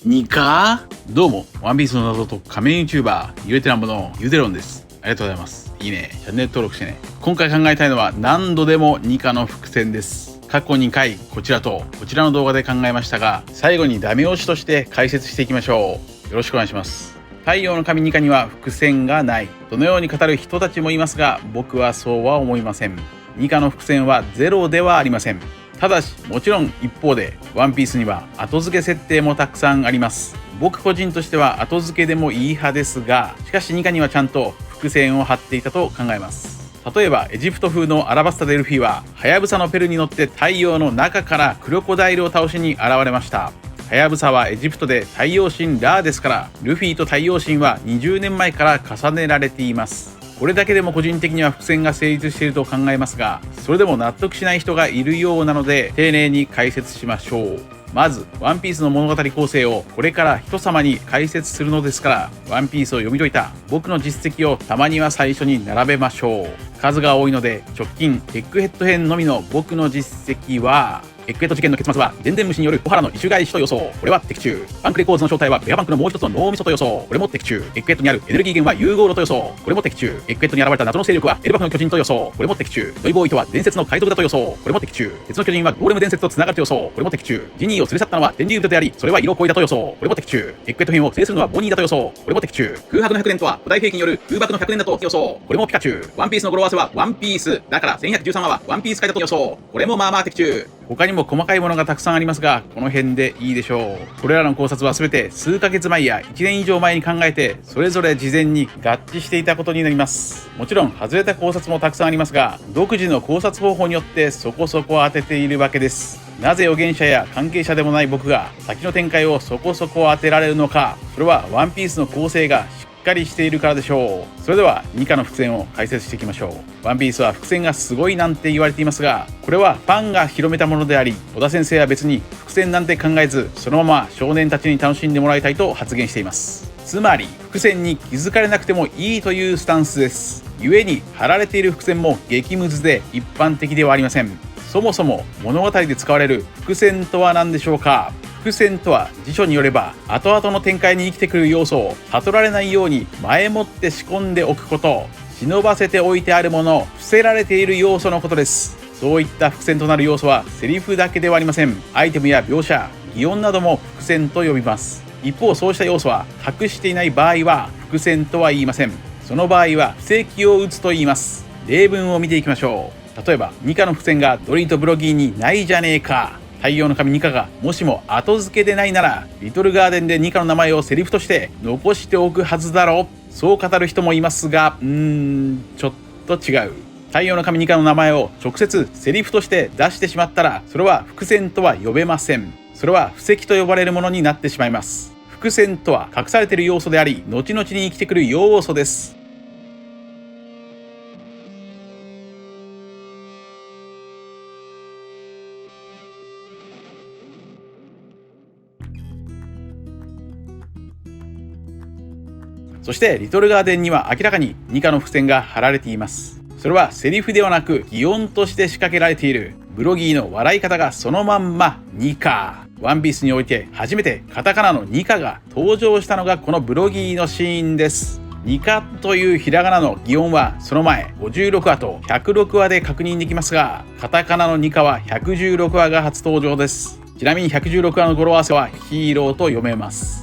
ニカどうも、ワンピースの謎と仮面 YouTuber、ゆえてなんぼのゆでろんです。ありがとうございます。いいね。チャンネル登録してね。今回考えたいのは何度でもニカの伏線です。過去2回、こちらとこちらの動画で考えましたが、最後にダメ押しとして解説していきましょう。よろしくお願いします。太陽の神ニカには伏線がない。どのように語る人たちもいますが、僕はそうは思いません。ニカの伏線はゼロではありません。ただし、もちろん一方で、ワンピースには後付け設定もたくさんあります。僕個人としては後付けでもいい派ですが、しかしニカにはちゃんと伏線を張っていたと考えます。例えば、エジプト風のアラバスタでルフィは、ハヤブサのペルに乗って太陽の中からクロコダイルを倒しに現れました。ハヤブサはエジプトで太陽神ラーですから、ルフィと太陽神は20年前から重ねられています。これだけでも個人的には伏線が成立していると考えますが、それでも納得しない人がいるようなので丁寧に解説しましょう。まずワンピースの物語構成をこれから人様に解説するのですから、ワンピースを読み解いた僕の実績をたまには最初に並べましょう。数が多いので直近エッグヘッド編のみの僕の実績は、エッグヘッド事件の結末は電電虫による小原の異種返しと予想。これは的中。バンクレコーズの正体はベアバンクのもう一つの脳みそと予想。これも的中。エッグヘッドにあるエネルギー源は融合炉と予想。これも的中。エッグヘッドに現れた謎の勢力はエルバフの巨人と予想。これも的中。ノイボーイとは伝説の海賊だと予想。これも的中。鉄の巨人はゴーレム伝説と繋がると予想。これも的中。ジニーを連れ去ったのは電流人であり、それは色恋だと予想。これも的中。エッグヘッド編を制するのはボニーだと予想。これも的中。空白の100年とは古代兵器による空爆の100年だと予想。これもピカチュウ。ワンピースの語呂合わせはワンピースだから1113話はワンピース界だと予想。これもまあまあ的中。他にも細かいものがたくさんありますが、この辺でいいでしょう。これらの考察は全て数ヶ月前や1年以上前に考えて、それぞれ事前に合致していたことになります。もちろん外れた考察もたくさんありますが、独自の考察方法によってそこそこ当てているわけです。なぜ預言者や関係者でもない僕が先の展開をそこそこ当てられるのか、それはワンピースの構成がしっかりしているからでしょう。それではニカの伏線を解説していきましょう。ワンピースは伏線がすごいなんて言われていますが、これはファンが広めたものであり、小田先生は別に伏線なんて考えず、そのまま少年たちに楽しんでもらいたいと発言しています。つまり伏線に気づかれなくてもいいというスタンスです。故に貼られている伏線も激ムズで一般的ではありません。そもそも物語で使われる伏線とは何でしょうか。伏線とは辞書によれば、後々の展開に生きてくる要素を悟られないように前もって仕込んでおくこと、忍ばせておいてあるもの、伏せられている要素のことです。そういった伏線となる要素はセリフだけではありません。アイテムや描写、擬音なども伏線と呼びます。一方、そうした要素は隠していない場合は伏線とは言いません。その場合は布石を打つと言います。例文を見ていきましょう。例えばニカの伏線がドリーとブロギーにないじゃねえか。太陽の神ニカがもしも後付けでないなら、リトルガーデンでニカの名前をセリフとして残しておくはずだろう。そう語る人もいますが、ちょっと違う。太陽の神ニカの名前を直接セリフとして出してしまったら、それは伏線とは呼べません。それは布石と呼ばれるものになってしまいます。伏線とは隠されている要素であり、後々に生きてくる要素です。そしてリトルガーデンには明らかにニカの伏線が貼られています。それはセリフではなく擬音として仕掛けられている。ブロギーの笑い方がそのまんまニカ。ワンピースにおいて初めてカタカナのニカが登場したのがこのブロギーのシーンです。ニカというひらがなの擬音はその前56話と106話で確認できますが、カタカナのニカは116話が初登場です。ちなみに116話の語呂合わせはヒーローと読めます。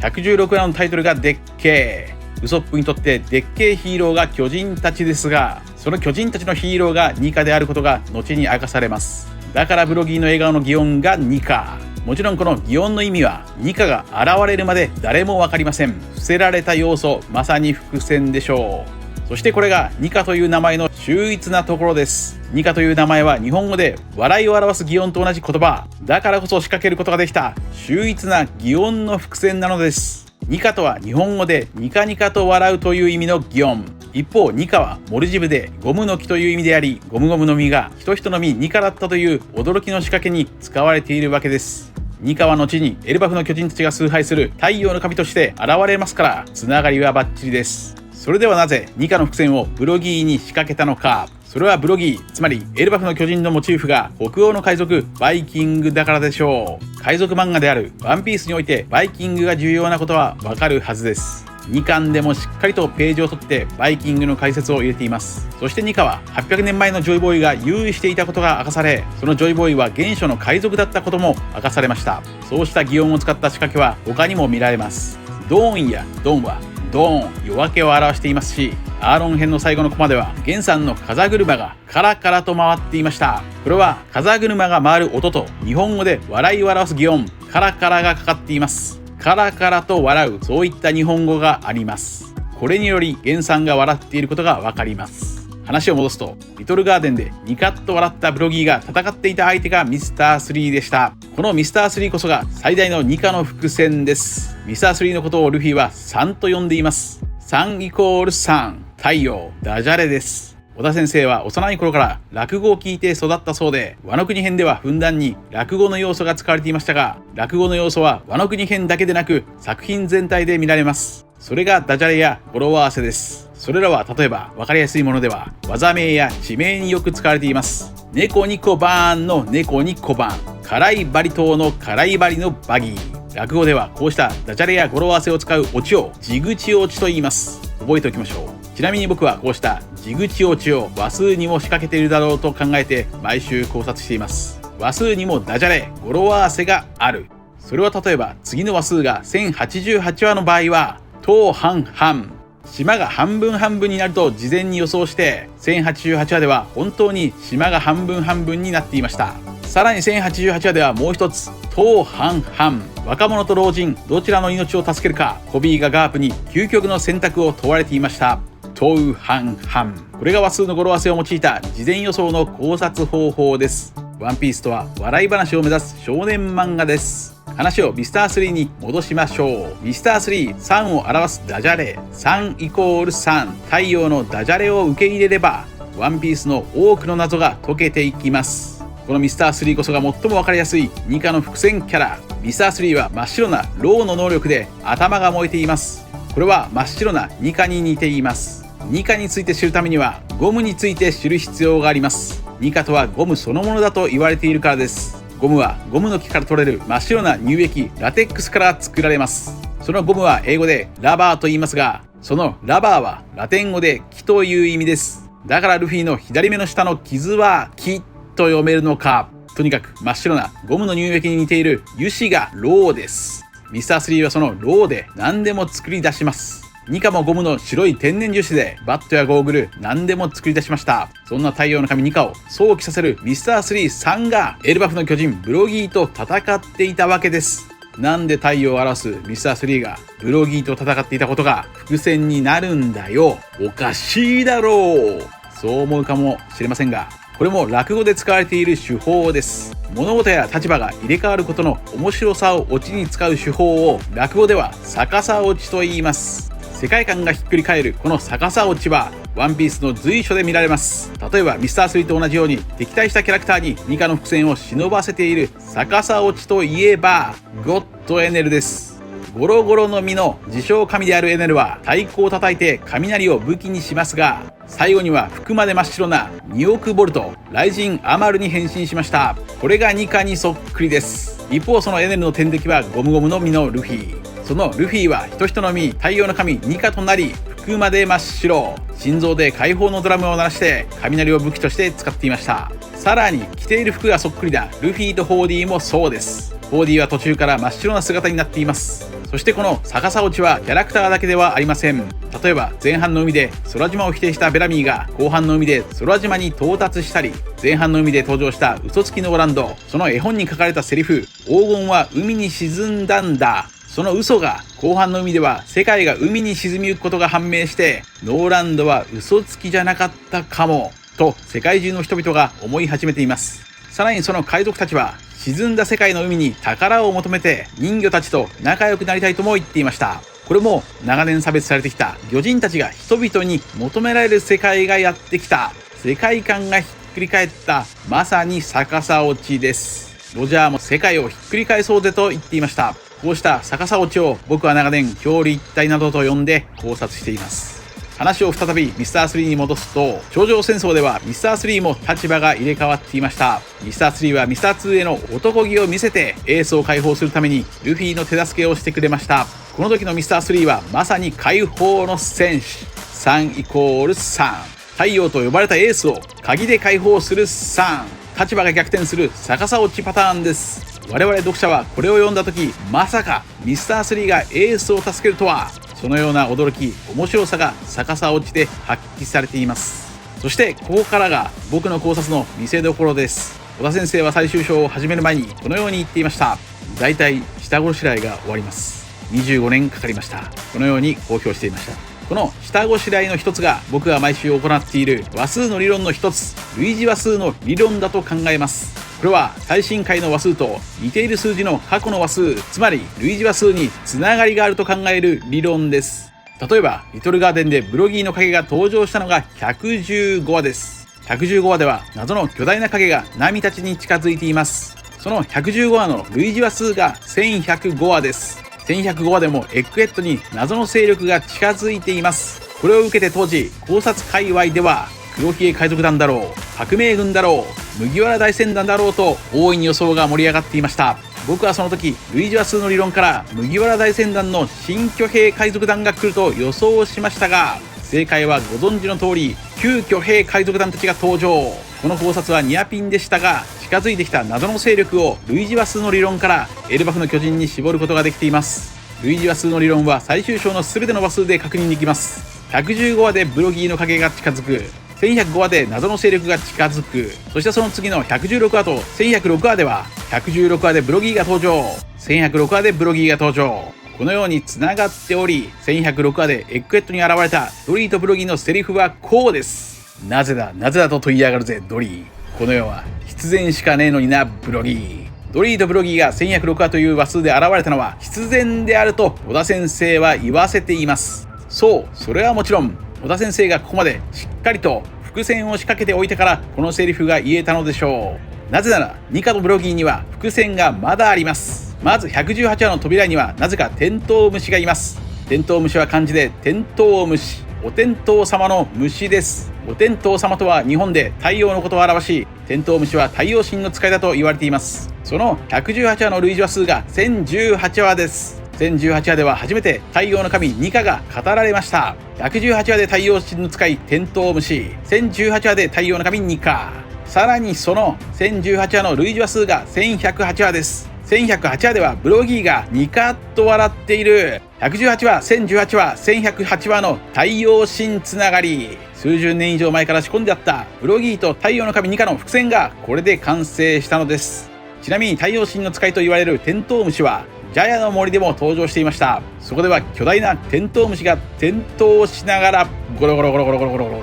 116話のタイトルがでっけー。ウソップにとってでっけーヒーローが巨人たちですが、その巨人たちのヒーローがニカであることが後に明かされます。だからブロギーの笑顔の擬音がニカ。もちろんこの擬音の意味はニカが現れるまで誰も分かりません。伏せられた要素、まさに伏線でしょう。そしてこれがニカという名前の秀逸なところです。ニカという名前は日本語で笑いを表す擬音と同じ言葉だからこそ仕掛けることができた秀逸な擬音の伏線なのです。ニカとは日本語でニカニカと笑うという意味の擬音。一方ニカはモルジブでゴムの木という意味であり、ゴムゴムの実がヒトヒトの実ニカだったという驚きの仕掛けに使われているわけです。ニカは後にエルバフの巨人たちが崇拝する太陽の神として現れますから、つながりはバッチリです。それではなぜニカの伏線をブロギーに仕掛けたのか。それはブロギー、つまりエルバフの巨人のモチーフが北欧の海賊バイキングだからでしょう。海賊漫画であるワンピースにおいてバイキングが重要なことはわかるはずです。2巻でもしっかりとページを取ってバイキングの解説を入れています。そしてニカは800年前のジョイボーイが有意していたことが明かされ、そのジョイボーイは原初の海賊だったことも明かされました。そうした擬音を使った仕掛けは他にも見られます。ドーンやドンはドーン、夜明けを表していますし、アーロン編の最後のコマではゲンさんの風車がカラカラと回っていました。これは風車が回る音と日本語で笑いを表す擬音カラカラがかかっています。カラカラと笑う、そういった日本語があります。これによりゲンさんが笑っていることがわかります。話を戻すと、リトルガーデンでニカッと笑ったブロギーが戦っていた相手がミスター3でした。このミスター3こそが最大のニカの伏線です。ミスター3のことをルフィは3と呼んでいます。3イコール3、太陽、ダジャレです。小田先生は幼い頃から落語を聞いて育ったそうで、ワノ国編ではふんだんに落語の要素が使われていましたが、落語の要素はワノ国編だけでなく作品全体で見られます。それがダジャレや語呂合わせです。それらは例えば分かりやすいものでは技名や地名によく使われています。猫ニコバーンの猫に小判、辛いバリ島の辛いバリのバギー。落語ではこうしたダジャレや語呂合わせを使うオチを地口オチと言います。覚えておきましょう。ちなみに僕はこうした地口オチを話数にも仕掛けているだろうと考えて毎週考察しています。話数にもダジャレ、語呂合わせがある。それは例えば次の話数が1088話の場合は東半半、島が半分半分になると事前に予想して1088話では本当に島が半分半分になっていました。さらに1088話ではもう一つ、東半半、若者と老人どちらの命を助けるか、コビーがガープに究極の選択を問われていました。東半半、これが話数の語呂合わせを用いた事前予想の考察方法です。ワンピースとは笑い話を目指す少年漫画です。話をミスター3に戻しましょう。ミスター3、3を表すダジャレ、3イコール3、太陽のダジャレを受け入れればワンピースの多くの謎が解けていきます。このミスター3こそが最も分かりやすいニカの伏線キャラ。ミスター3は真っ白なローの能力で頭が燃えています。これは真っ白なニカに似ています。ニカについて知るためにはゴムについて知る必要があります。ニカとはゴムそのものだと言われているからです。ゴムはゴムの木から取れる真っ白な乳液ラテックスから作られます。そのゴムは英語でラバーと言いますが、そのラバーはラテン語で木という意味です。だからルフィの左目の下の傷は木と読めるのか。とにかく真っ白なゴムの乳液に似ている油脂がローです。ミスター3はそのローで何でも作り出します。ニカもゴムの白い天然樹脂でバットやゴーグル何でも作り出しました。そんな太陽の神ニカを想起させるミスター3がエルバフの巨人ブロギーと戦っていたわけです。なんで太陽を表すミスター3がブロギーと戦っていたことが伏線になるんだよ。おかしいだろう。そう思うかもしれませんが、これも落語で使われている手法です。物事や立場が入れ替わることの面白さをオチに使う手法を落語では逆さオチと言います。世界観がひっくり返るこの逆さオチはワンピースの随所で見られます。例えばミスター3と同じように敵対したキャラクターにニカの伏線を忍ばせている逆さオチといえばゴッドエネルです。ゴロゴロの実の自称神であるエネルは太鼓を叩いて雷を武器にしますが、最後には服まで真っ白な2億ボルト雷神アマルに変身しました。これがニカにそっくりです。一方そのエネルの天敵はゴムゴムの実のルフィ。そのルフィは人々の実太陽の神ニカとなり、服まで真っ白、心臓で解放のドラムを鳴らして雷を武器として使っていました。さらに着ている服がそっくりなルフィとホーディもそうです。ホーディは途中から真っ白な姿になっています。そしてこの逆さ落ちはキャラクターだけではありません。例えば前半の海で空島を否定したベラミーが後半の海で空島に到達したり、前半の海で登場した嘘つきのオランド、その絵本に書かれたセリフ黄金は海に沈んだんだ、その嘘が後半の海では世界が海に沈みゆくことが判明して、ノーランドは嘘つきじゃなかったかもと世界中の人々が思い始めています。さらにその海賊たちは沈んだ世界の海に宝を求めて人魚たちと仲良くなりたいとも言っていました。これも長年差別されてきた魚人たちが人々に求められる世界がやってきた、世界観がひっくり返ったまさに逆さ落ちです。ロジャーも世界をひっくり返そうぜと言っていました。こうした逆さ落ちを僕は長年表裏一体などと呼んで考察しています。話を再びミスター3に戻すと、頂上戦争ではミスター3も立場が入れ替わっていました。ミスター3はミスター2への男気を見せてエースを解放するためにルフィの手助けをしてくれました。この時のミスター3はまさに解放の戦士。3=3。太陽と呼ばれたエースを鍵で解放する3。立場が逆転する逆さ落ちパターンです。我々読者はこれを読んだ時、まさかミスター3がエースを助けるとは。そのような驚き、面白さが逆さ落ちで発揮されています。そしてここからが僕の考察の見せ所です。小田先生は最終章を始める前にこのように言っていました。だいたい下ごしらえが終わります。25年かかりました。このように公表していました。この下ごしらえの一つが僕が毎週行っている話数の理論の一つ、類似話数の理論だと考えます。これは最新回の話数と似ている数字の過去の話数、つまり類似話数につながりがあると考える理論です。例えばリトルガーデンでブロギーの影が登場したのが115話です。115話では謎の巨大な影がナミたちに近づいています。その115話の類似話数が1105話です。1105話でもエッグヘッドに謎の勢力が近づいています。これを受けて当時考察界隈では黒ひげ海賊団だろう、革命軍だろう、麦わら大船団だろうと大いに予想が盛り上がっていました。僕はその時類似話数の理論から麦わら大船団の新巨兵海賊団が来ると予想しましたが、正解はご存知の通り旧巨兵海賊団たちが登場。この考察はニアピンでしたが、近づいてきた謎の勢力を類似話数の理論からエルバフの巨人に絞ることができています。類似話数の理論は最終章の全ての話数で確認できます。115話でブロギーの影が近づく、1105話で謎の勢力が近づく、そしてその次の116話と1106話では116話でブロギーが登場、1106話でブロギーが登場。このように繋がっており、1106話でエッグヘッドに現れたドリーとブロギーのセリフはこうです。なぜだと問い上がるぜドリー。この世は必然しかねえのになブロギー。ドリーとブロギーが1106話という話数で現れたのは必然であると小田先生は言わせています。そう、それはもちろん小田先生がここまでしっかりと伏線を仕掛けておいたからこのセリフが言えたのでしょう。なぜならニカとブロギーには伏線がまだあります。まず118話の扉にはなぜかテントウムシがいます。テントウムシは漢字でテントウムシ、お天道様の虫です。お天道様とは日本で太陽のことを表し、テントウムシは太陽神の使いだと言われています。その118話の類似話数が1018話です。1018話では初めて太陽の神ニカが語られました。118話で太陽神の使いテントウムシ、1018話で太陽の神ニカ、さらにその1018話の類似話数が1108話です。1108話ではブロギーがニカッと笑っている。118話、1018話、1108話の太陽神つながり、数十年以上前から仕込んであったブロギーと太陽の神ニカの伏線がこれで完成したのです。ちなみに太陽神の使いと言われるテントウムシはジャヤの森でも登場していました。そこでは巨大なテントウムシが点灯しながらゴロゴロゴロゴロゴロゴロゴロ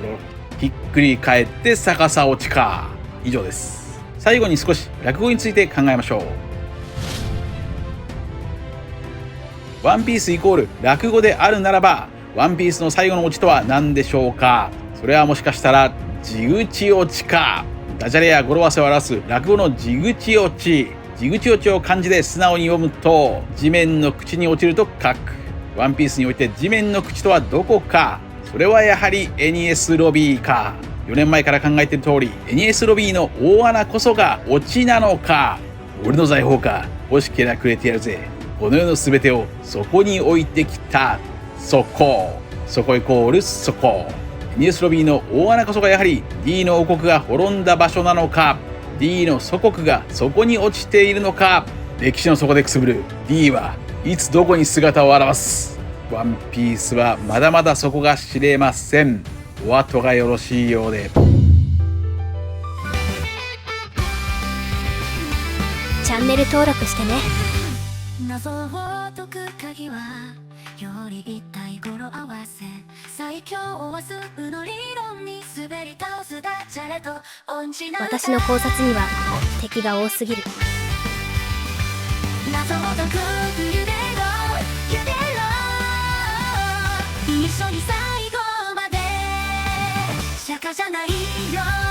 ひっくり返って逆さ落ちか。以上です。最後に少し落語について考えましょう。ワンピースイコール落語であるならば、ワンピースの最後のオチとは何でしょうか。それはもしかしたら地口オチか。ダジャレや語呂合わせを表す落語の地口オチ。地口オチを漢字で素直に読むと地面の口に落ちると書く。ワンピースにおいて地面の口とはどこか。それはやはりエニエスロビーか。4年前から考えている通り、エニエスロビーの大穴こそがオチなのか。俺の財宝か。欲しけりゃくれてやるぜ。この世の全てをそこに置いてきた。そこイコールそこ。エニエスロビーの大穴こそがやはり D の王国が滅んだ場所なのか。D の祖国がそこに落ちているのか。歴史の底でくすぶる D はいつどこに姿を現す。ワンピースはまだまだそこが知れません。お後がよろしいようで。チャンネル登録してね。謎を解く鍵はより一体語呂合わせ、最強は数の理論に滑り倒すダジャレと音痴な私の考察には敵が多すぎる。謎を解くゆでろ一緒に最後まで釈迦じゃないよ。